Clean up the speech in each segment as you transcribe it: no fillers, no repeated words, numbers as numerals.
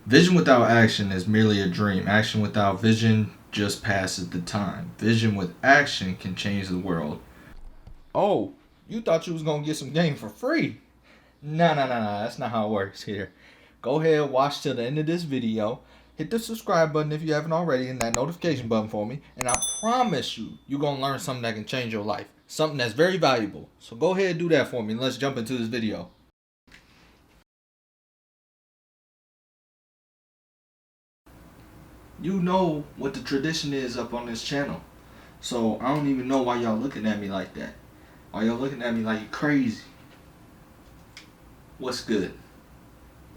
Vision without action is merely a dream. Action without vision just passes the time. Vision with action can change the world. Oh, you thought you was gonna get some game for free? Nah, nah, nah, nah. That's not how it works here. Go ahead, watch till the end of this video. Hit the subscribe button if you haven't already, and that notification button for me. And I promise you, you're gonna learn something that can change your life. Something that's very valuable. So go ahead and do that for me, and let's jump into this video. You know what the tradition is up on this channel. So I don't even know why y'all looking at me like that. Why y'all looking at me like you crazy? What's good,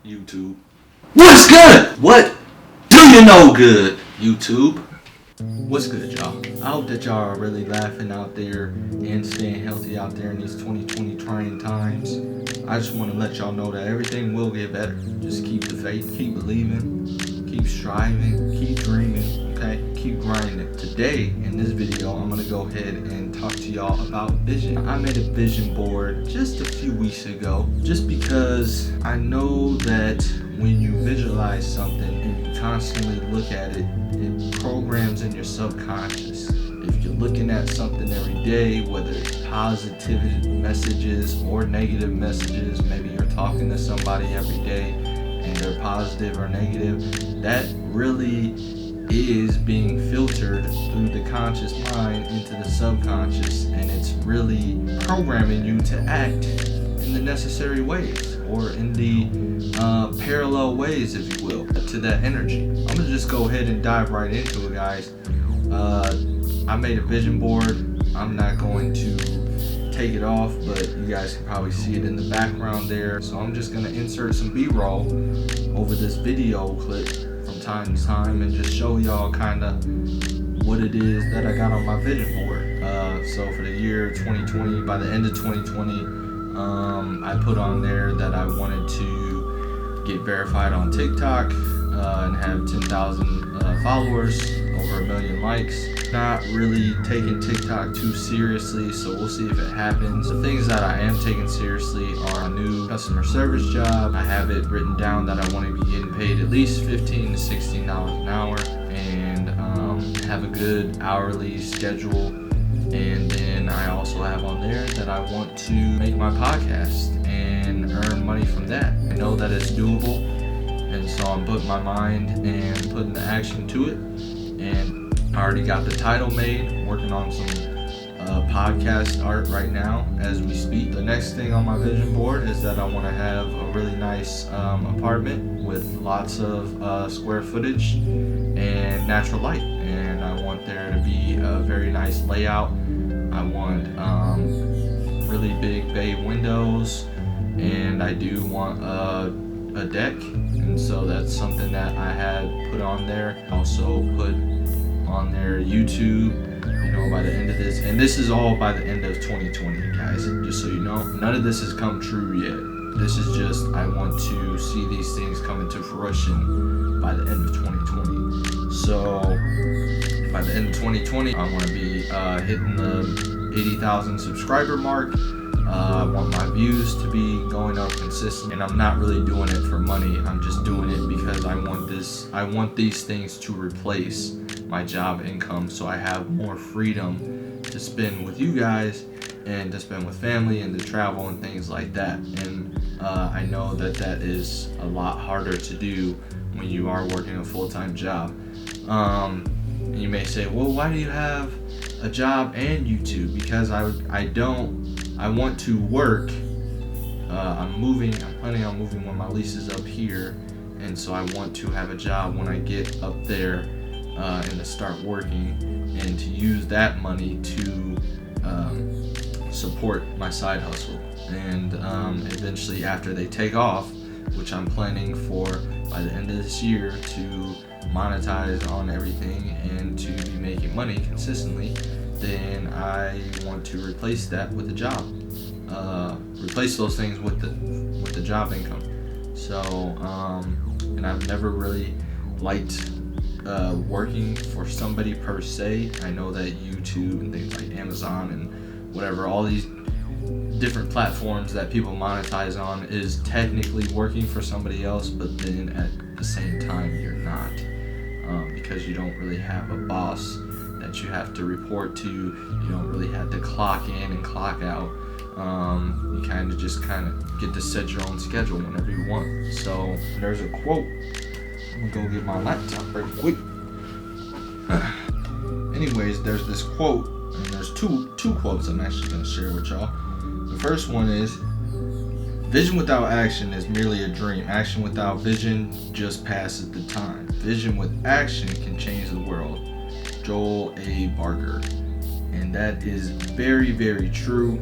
YouTube? What's good? What do you know good, YouTube? What's good, y'all? I hope that y'all are really laughing out there and staying healthy out there in these 2020 trying times. I just want to let y'all know that everything will get better. Just keep the faith, keep believing, keep striving, keep dreaming, okay? Keep grinding. Today, in this video, I'm going to go ahead and talk to y'all about vision. I made a vision board just a few weeks ago, just because I know that when you visualize something and you constantly look at it, it programs in your subconscious. If you're looking at something every day, whether it's positive messages or negative messages, maybe you're talking to somebody every day and they're positive or negative, that really is being filtered through the conscious mind into the subconscious, and it's really programming you to act in the necessary ways, or in the parallel ways, if you will, to that energy. I'm gonna just go ahead and dive right into it, guys. I made a vision board. I'm not going to take it off, but you guys can probably see it in the background there. So I'm just gonna insert some B-roll over this video clip from time to time and just show y'all kind of what it is that I got on my vision board. So for the year 2020, by the end of 2020, I put on there that I wanted to get verified on TikTok and have 10,000 followers, over 1 million likes. Not really taking TikTok too seriously, so we'll see if it happens. The things that I am taking seriously are a new customer service job. I have it written down that I want to be getting paid at least $15 to $16 an hour, and have a good hourly schedule. And then I also have on there that I want to make my podcast and earn money from that. I know that it's doable, and so I'm putting my mind and putting the action to it. And I already got the title made, working on some podcast art right now as we speak. The next thing on my vision board is that I want to have a really nice apartment with lots of square footage and natural light. And I want there to be a very nice layout. I want really big bay windows, and I do want a deck, and so that's something that I had put on there. Also put on there YouTube, by the end of this, and this is all by the end of 2020, guys, just so you know. None of this has come true yet. This is just, I want to see these things come into fruition by the end of 2020. So by the end of 2020, I want to be hitting the 80,000 subscriber mark. I want my views to be going up consistently, and I'm not really doing it for money. I'm just doing it because I want these things to replace my job income, so I have more freedom to spend with you guys and to spend with family and to travel and things like that. And I know that that is a lot harder to do when you are working a full-time job. And you may say, well, why do you have a job and YouTube? Because I want to work. I'm planning on moving when my lease is up here, and so I want to have a job when I get up there and to start working, and to use that money to support my side hustle. And eventually, after they take off, which I'm planning for by the end of this year, to monetize on everything and to be making money consistently, then I want to replace that with a job. Replace those things with the job income. So, and I've never really liked working for somebody per se. I know that YouTube and things like Amazon and whatever, all these different platforms that people monetize on, is technically working for somebody else, but then at the same time you're not, because you don't really have a boss that you have to report to. You don't really have to clock in and clock out. You kind of get to set your own schedule whenever you want. So there's a quote. I'm gonna go get my laptop real quick. Anyways, there's this quote, and there's two quotes I'm actually gonna share with y'all. The first one is, "Vision without action is merely a dream. Action without vision just passes the time. Vision with action can change the world." Joel A. Barker. And that is very, very true.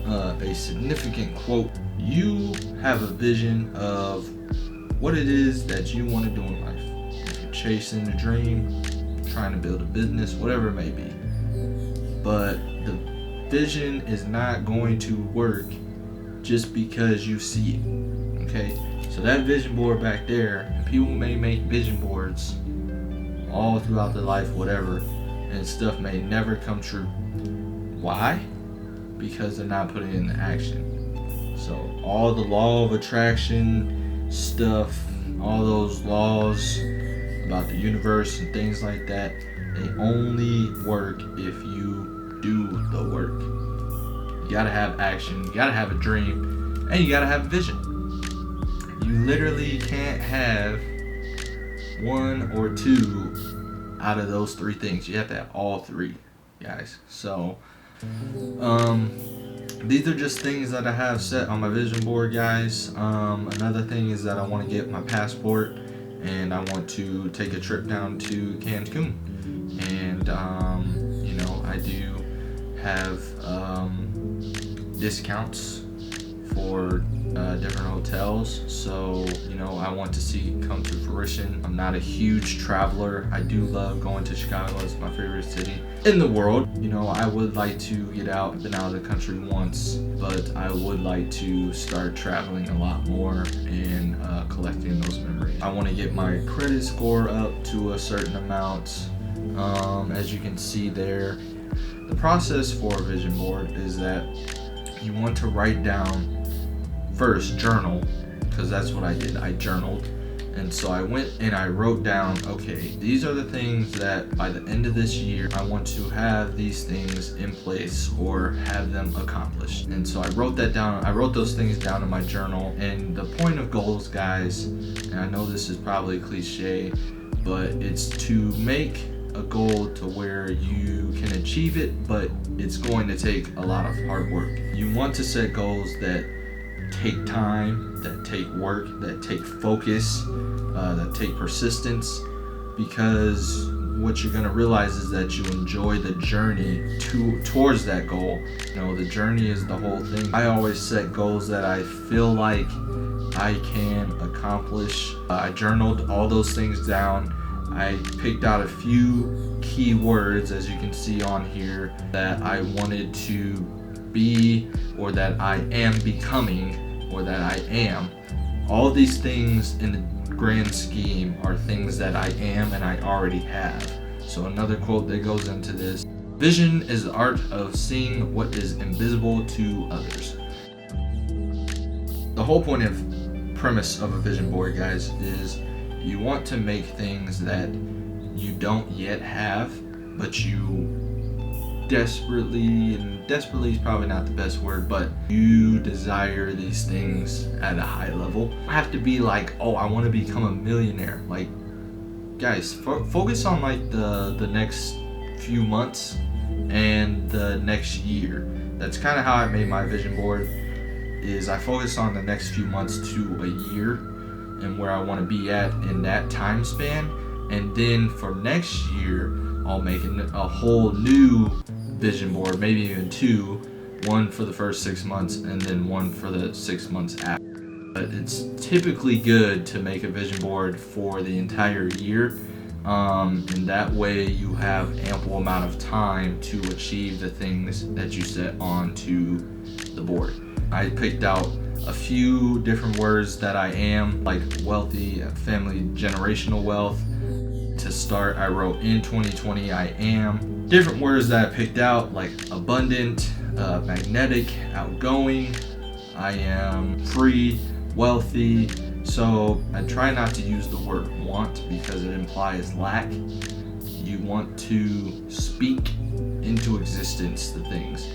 A significant quote. You have a vision of what it is that you want to do in life. If you're chasing a dream, trying to build a business, whatever it may be. But the vision is not going to work just because you see it. Okay? So that vision board back there, and people may make vision boards all throughout their life, whatever, and stuff may never come true. Why? Because they're not putting it into action. So all the law of attraction stuff, all those laws about the universe and things like that, they only work if you do the work. You gotta have action, you gotta have a dream, and you gotta have a vision. You literally can't have one or two out of those three things. You have to have all three, guys. So these are just things that I have set on my vision board, guys. Another thing is that I want to get my passport, and I want to take a trip down to Cancun. And I do have discounts for different hotels, so I want to see come to fruition. I'm not a huge traveler. I do love going to Chicago. It's my favorite city in the world. I would like to get out. I've been out of the country once, but I would like to start traveling a lot more and collecting those memories. I want to get my credit score up to a certain amount. As you can see there, the process for a vision board is that you want to write down first, journal, because that's what I did. I journaled, and so I went and I wrote down, okay, these are the things that by the end of this year I want to have these things in place or have them accomplished. And so I wrote that down. I wrote those things down in my journal. And the point of goals, guys, and I know this is probably cliche, but it's to make a goal to where you can achieve it, but it's going to take a lot of hard work. You want to set goals that take time, that take work, that take focus, that take persistence, because what you're going to realize is that you enjoy the journey towards that goal. The journey is the whole thing. I always set goals that I feel like I can accomplish. I journaled all those things down. I picked out a few key words, as you can see on here, that I wanted to be, or that I am becoming, or that I am. All of these things in the grand scheme are things that I am and I already have. So another quote that goes into this: "Vision is the art of seeing what is invisible to others." The whole point of premise of a vision board, guys, is you want to make things that you don't yet have, but you desperately, and desperately is probably not the best word, but you desire these things at a high level. I have to be like, oh, I want to become a millionaire. Like, guys, focus on like the next few months and the next year. That's kind of how I made my vision board, is I focus on the next few months to a year and where I want to be at in that time span. And then for next year, I'll make a whole new vision board, maybe even two, one for the first 6 months and then one for the 6 months after. But it's typically good to make a vision board for the entire year, and that way you have ample amount of time to achieve the things that you set onto the board. I picked out a few different words that I am, like wealthy, family, generational wealth. To start, I wrote in 2020 I am. Different words that I picked out, like abundant, magnetic, outgoing. I am free, wealthy, So I try not to use the word want because it implies lack. You want to speak into existence the things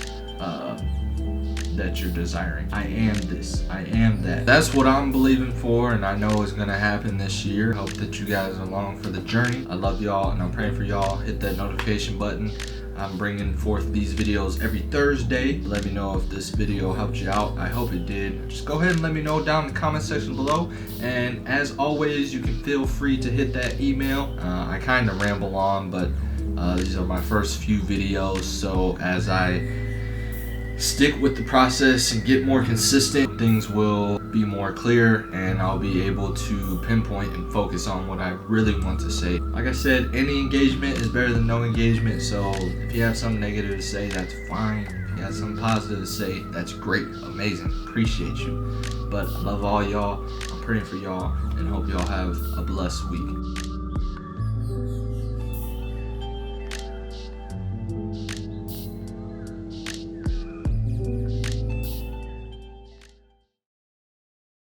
that you're desiring. I am this, I am that. That's what I'm believing for, and I know it's gonna happen this year. Hope that you guys are along for the journey. I love y'all, and I'm praying for y'all. Hit that notification button. I'm bringing forth these videos every Thursday. Let me know if this video helped you out. I hope it did. Just go ahead and let me know down in the comment section below. And as always, you can feel free to hit that email. I kind of ramble on, but these are my first few videos. So as I stick with the process and get more consistent, things will be more clear and I'll be able to pinpoint and focus on what I really want to say. Like I said, any engagement is better than no engagement, so if you have something negative to say, that's fine. If you have something positive to say, that's great, amazing, appreciate you. But I love all y'all, I'm praying for y'all, and hope y'all have a blessed week.